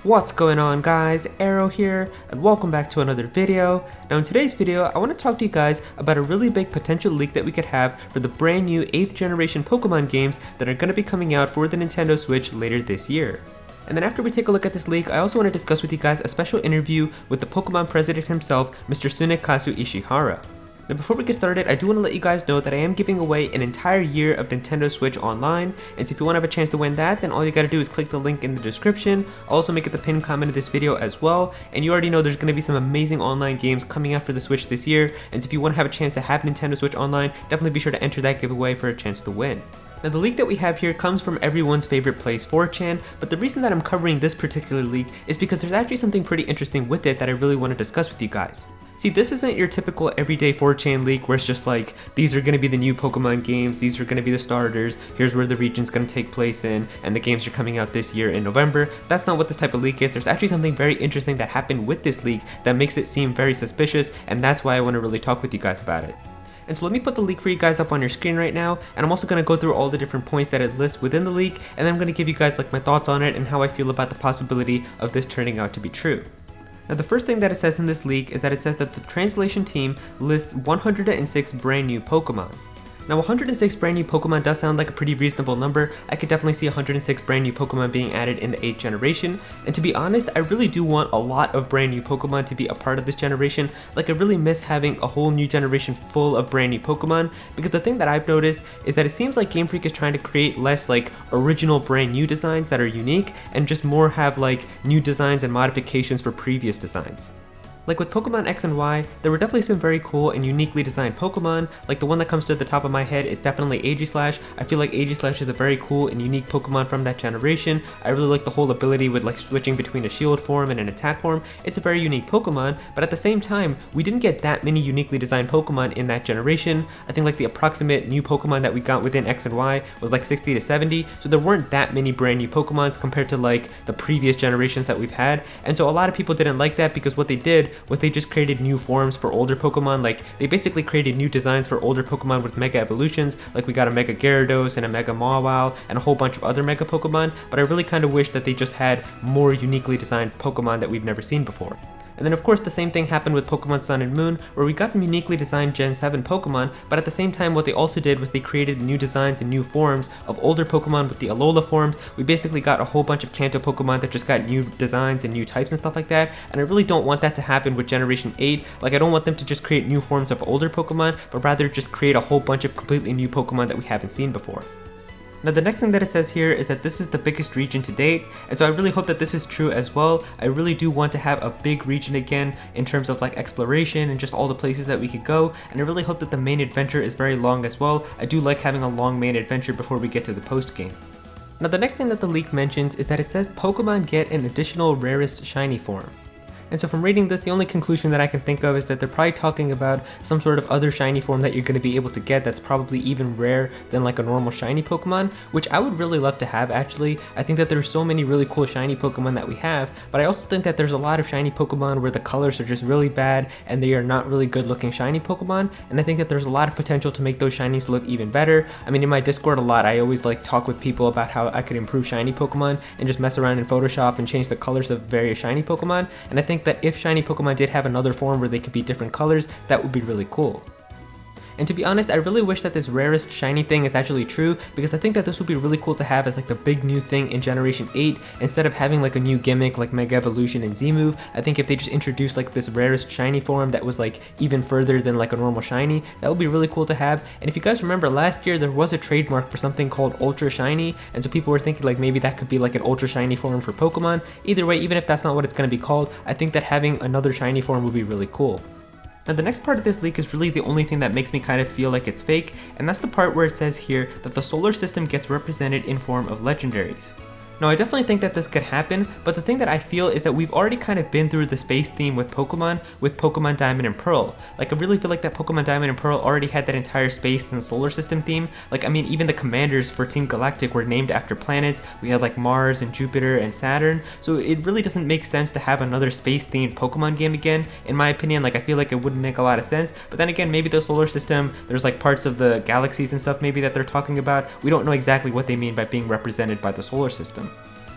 What's going on guys, Aero here, and welcome back to another video. Now in today's video, I want to talk to you guys about a really big potential leak that we could have for the brand new 8th generation Pokemon games that are going to be coming out for the Nintendo Switch later this year. And then after we take a look at this leak, I also want to discuss with you guys a special interview with the Pokemon President himself, Mr. Tsunekazu Ishihara. Now before we get started, I do want to let you guys know that I am giving away an entire year of Nintendo Switch Online, and so if you want to have a chance to win that, then all you gotta do is click the link in the description. I'll also make it the pinned comment of this video as well, and you already know there's going to be some amazing online games coming out for the Switch this year, and so if you want to have a chance to have Nintendo Switch Online, definitely be sure to enter that giveaway for a chance to win. Now the leak that we have here comes from everyone's favorite place, 4chan, but the reason that I'm covering this particular leak is because there's actually something pretty interesting with it that I really want to discuss with you guys. See, this isn't your typical everyday 4chan leak where it's just like, these are going to be the new Pokemon games, these are going to be the starters, here's where the region's going to take place in, and the games are coming out this year in November. That's not what this type of leak is. There's actually something very interesting that happened with this leak that makes it seem very suspicious, and that's why I want to really talk with you guys about it. And so let me put the leak for you guys up on your screen right now, and I'm also going to go through all the different points that it lists within the leak, and then I'm going to give you guys like my thoughts on it and how I feel about the possibility of this turning out to be true. Now the first thing that it says in this leak is that it says that the translation team lists 106 brand new Pokemon. Now 106 brand new Pokemon does sound like a pretty reasonable number. I could definitely see 106 brand new Pokemon being added in the 8th generation, and to be honest, I really do want a lot of brand new Pokemon to be a part of this generation. Like I really miss having a whole new generation full of brand new Pokemon, because the thing that I've noticed is that it seems like Game Freak is trying to create less like original brand new designs that are unique, and just more have like new designs and modifications for previous designs. Like with Pokemon X and Y, there were definitely some very cool and uniquely designed Pokemon. Like the one that comes to the top of my head is definitely Aegislash. I feel like Aegislash is a very cool and unique Pokemon from that generation. I really like the whole ability with like switching between a shield form and an attack form. It's a very unique Pokemon, but at the same time, we didn't get that many uniquely designed Pokemon in that generation. I think like the approximate new Pokemon that we got within X and Y was like 60 to 70, so there weren't that many brand new Pokemons compared to like the previous generations that we've had. And so a lot of people didn't like that because what they did was they just created new forms for older Pokemon. Like they basically created new designs for older Pokemon with Mega Evolutions, like we got a Mega Gyarados and a Mega Mawile and a whole bunch of other Mega Pokemon, but I really kind of wish that they just had more uniquely designed Pokemon that we've never seen before. And then of course the same thing happened with Pokemon Sun and Moon, where we got some uniquely designed Gen 7 Pokemon, but at the same time what they also did was they created new designs and new forms of older Pokemon with the Alola forms. We basically got a whole bunch of Kanto Pokemon that just got new designs and new types and stuff like that, and I really don't want that to happen with Generation 8. Like I don't want them to just create new forms of older Pokemon, but rather just create a whole bunch of completely new Pokemon that we haven't seen before. Now the next thing that it says here is that this is the biggest region to date, and so I really hope that this is true as well. I really do want to have a big region again in terms of like exploration and just all the places that we could go, and I really hope that the main adventure is very long as well. I do like having a long main adventure before we get to the post game. Now the next thing that the leak mentions is that it says Pokemon get an additional rarest shiny form. And so from reading this, the only conclusion that I can think of is that they're probably talking about some sort of other shiny form that you're going to be able to get that's probably even rare than like a normal shiny Pokemon, which I would really love to have actually. I think that there's so many really cool shiny Pokemon that we have, but I also think that there's a lot of shiny Pokemon where the colors are just really bad and they are not really good looking shiny Pokemon, and I think that there's a lot of potential to make those shinies look even better. I mean, in my Discord a lot, I always like talk with people about how I could improve shiny Pokemon and just mess around in Photoshop and change the colors of various shiny Pokemon, and I think that if shiny Pokemon did have another form where they could be different colors, that would be really cool. And to be honest, I really wish that this rarest shiny thing is actually true, because I think that this would be really cool to have as like the big new thing in Generation 8, instead of having like a new gimmick like Mega Evolution and Z-Move. I think if they just introduced like this rarest shiny form that was like even further than like a normal shiny, that would be really cool to have. And if you guys remember last year, there was a trademark for something called Ultra Shiny, and so people were thinking like maybe that could be like an Ultra Shiny form for Pokemon. Either way, even if that's not what it's going to be called, I think that having another shiny form would be really cool. Now the next part of this leak is really the only thing that makes me kind of feel like it's fake, and that's the part where it says here that the solar system gets represented in form of legendaries. Now I definitely think that this could happen, but the thing that I feel is that we've already kind of been through the space theme with Pokemon Diamond and Pearl. Like I really feel like that Pokemon Diamond and Pearl already had that entire space and solar system theme. Like I mean, even the commanders for Team Galactic were named after planets. We had like Mars and Jupiter and Saturn, so it really doesn't make sense to have another space themed Pokemon game again. In my opinion, like I feel like it wouldn't make a lot of sense, but then again, maybe the solar system, there's like parts of the galaxies and stuff maybe that they're talking about. We don't know exactly what they mean by being represented by the solar system.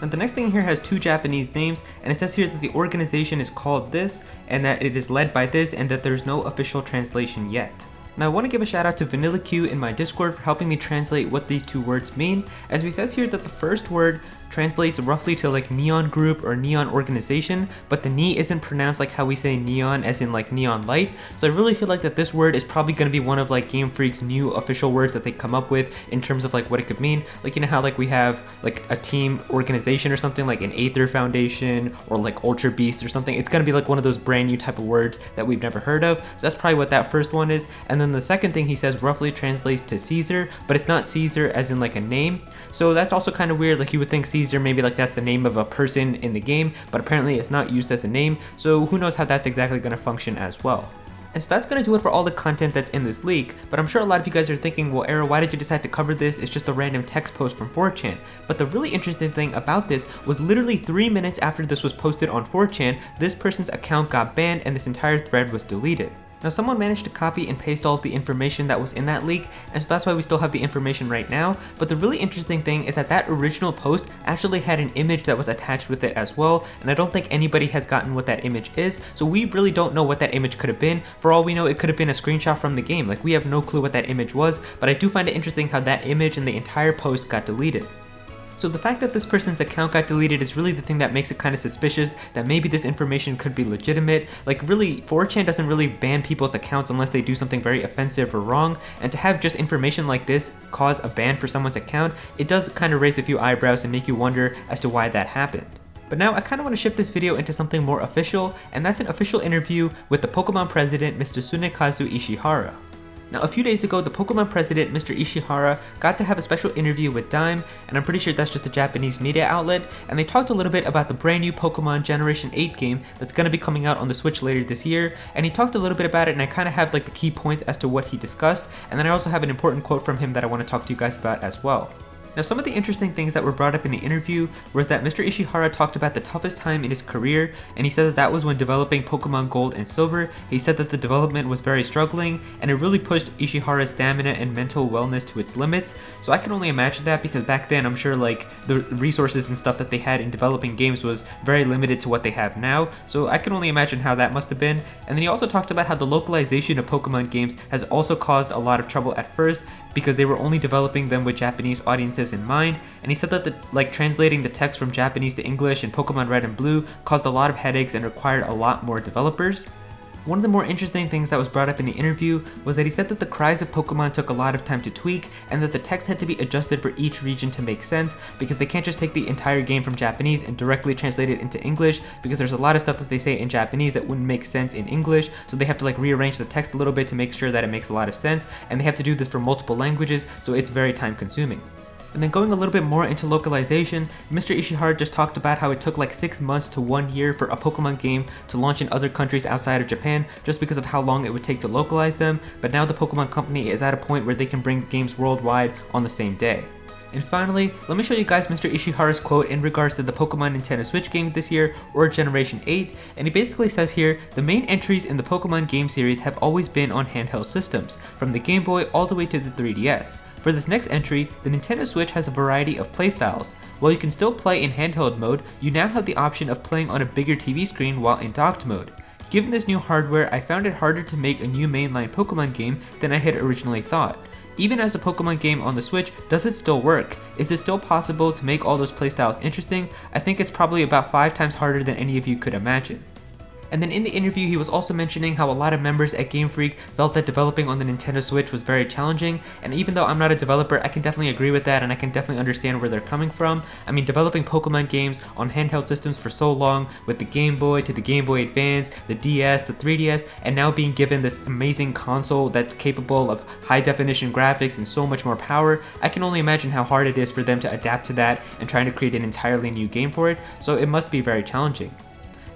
Now the next thing here has 2 Japanese names, and it says here that the organization is called this, and that it is led by this, and that there's no official translation yet. Now I want to give a shout out to Vanilla Q in my Discord for helping me translate what these 2 words mean, as he says here that the first word translates roughly to like neon group or neon organization, but the ni isn't pronounced like how we say neon as in like neon light. So I really feel like that this word is probably going to be one of like Game Freak's new official words that they come up with in terms of like what it could mean. Like, you know how like we have like a team organization or something like an Aether Foundation or like Ultra Beast or something. It's going to be like one of those brand new type of words that we've never heard of. So that's probably what that first one is. And then the second thing he says roughly translates to Caesar, but it's not Caesar as in like a name. So that's also kind of weird. Like you would think Caesar, maybe like that's the name of a person in the game, but apparently it's not used as a name, so who knows how that's exactly going to function as well. And so that's going to do it for all the content that's in this leak, but I'm sure a lot of you guys are thinking, well Aero, why did you decide to cover this? It's just a random text post from 4chan. But the really interesting thing about this was literally 3 minutes after this was posted on 4chan, this person's account got banned and this entire thread was deleted. Now someone managed to copy and paste all of the information that was in that leak, and so that's why we still have the information right now. But the really interesting thing is that that original post actually had an image that was attached with it as well, and I don't think anybody has gotten what that image is, so we really don't know what that image could have been. For all we know, it could have been a screenshot from the game. Like, we have no clue what that image was, but I do find it interesting how that image and the entire post got deleted. So the fact that this person's account got deleted is really the thing that makes it kind of suspicious that maybe this information could be legitimate. Like, really, 4chan doesn't really ban people's accounts unless they do something very offensive or wrong, and to have just information like this cause a ban for someone's account, it does kind of raise a few eyebrows and make you wonder as to why that happened. But now I kind of want to shift this video into something more official, and that's an official interview with the Pokémon President Mr. Tsunekazu Ishihara. Now, a few days ago, the Pokémon President Mr. Ishihara got to have a special interview with Dime, and I'm pretty sure that's just a Japanese media outlet, and they talked a little bit about the brand new Pokémon Generation 8 game that's going to be coming out on the Switch later this year, and he talked a little bit about it, and I kind of have like the key points as to what he discussed, and then I also have an important quote from him that I want to talk to you guys about as well. Now, some of the interesting things that were brought up in the interview was that Mr. Ishihara talked about the toughest time in his career, and he said that that was when developing Pokemon Gold and Silver. He said that the development was very struggling, and it really pushed Ishihara's stamina and mental wellness to its limits. So I can only imagine that, because back then I'm sure like the resources and stuff that they had in developing games was very limited to what they have now. So I can only imagine how that must have been. And then he also talked about how the localization of Pokemon games has also caused a lot of trouble at first, because they were only developing them with Japanese audiences in mind, and he said that translating the text from Japanese to English in Pokemon Red and Blue caused a lot of headaches and required a lot more developers. One of the more interesting things that was brought up in the interview was that he said that the cries of Pokemon took a lot of time to tweak, and that the text had to be adjusted for each region to make sense, because they can't just take the entire game from Japanese and directly translate it into English, because there's a lot of stuff that they say in Japanese that wouldn't make sense in English, so they have to like rearrange the text a little bit to make sure that it makes a lot of sense, and they have to do this for multiple languages, so it's very time consuming. And then going a little bit more into localization, Mr. Ishihara just talked about how it took like 6 months to 1 year for a Pokemon game to launch in other countries outside of Japan, just because of how long it would take to localize them, but now the Pokemon Company is at a point where they can bring games worldwide on the same day. And finally, let me show you guys Mr. Ishihara's quote in regards to the Pokemon Nintendo Switch game this year, or Generation 8, and he basically says here, the main entries in the Pokemon game series have always been on handheld systems, from the Game Boy all the way to the 3DS. For this next entry, the Nintendo Switch has a variety of playstyles. While you can still play in handheld mode, you now have the option of playing on a bigger TV screen while in docked mode. Given this new hardware, I found it harder to make a new mainline Pokemon game than I had originally thought. Even as a Pokemon game on the Switch, does it still work? Is it still possible to make all those playstyles interesting? I think it's probably about 5 times harder than any of you could imagine. And then in the interview, he was also mentioning how a lot of members at Game Freak felt that developing on the Nintendo Switch was very challenging, and even though I'm not a developer, I can definitely agree with that, and I can definitely understand where they're coming from. I mean, developing Pokemon games on handheld systems for so long, with the Game Boy to the Game Boy Advance, the DS, the 3DS, and now being given this amazing console that's capable of high definition graphics and so much more power, I can only imagine how hard it is for them to adapt to that and trying to create an entirely new game for it, so it must be very challenging.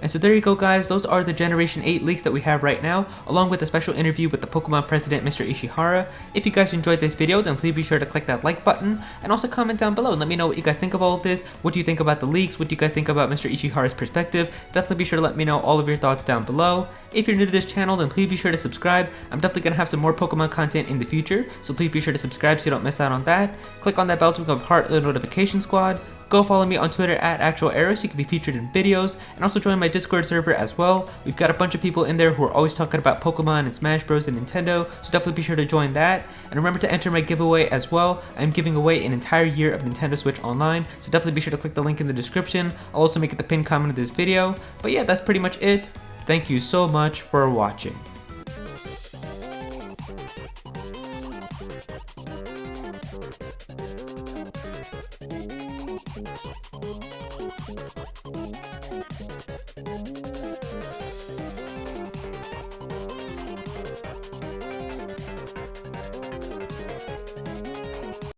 And so there you go guys, those are the Generation 8 leaks that we have right now, along with a special interview with the Pokemon President Mr. Ishihara. If you guys enjoyed this video, then please be sure to click that like button, and also comment down below and let me know what you guys think of all of this. What do you think about the leaks? What do you guys think about Mr. Ishihara's perspective? Definitely be sure to let me know all of your thoughts down below. If you're new to this channel, then please be sure to subscribe. I'm definitely going to have some more Pokemon content in the future, so please be sure to subscribe so you don't miss out on that. Click on that bell to become part of the notification squad. go follow me on Twitter at @ActualAero so you can be featured in videos, and also join my Discord server as well. We've got a bunch of people in there who are always talking about Pokemon and Smash Bros and Nintendo, so definitely be sure to join that. And remember to enter my giveaway as well. I'm giving away an entire year of Nintendo Switch Online, so definitely be sure to click the link in the description. I'll also make it the pinned comment of this video. But yeah, that's pretty much it. Thank you so much for watching.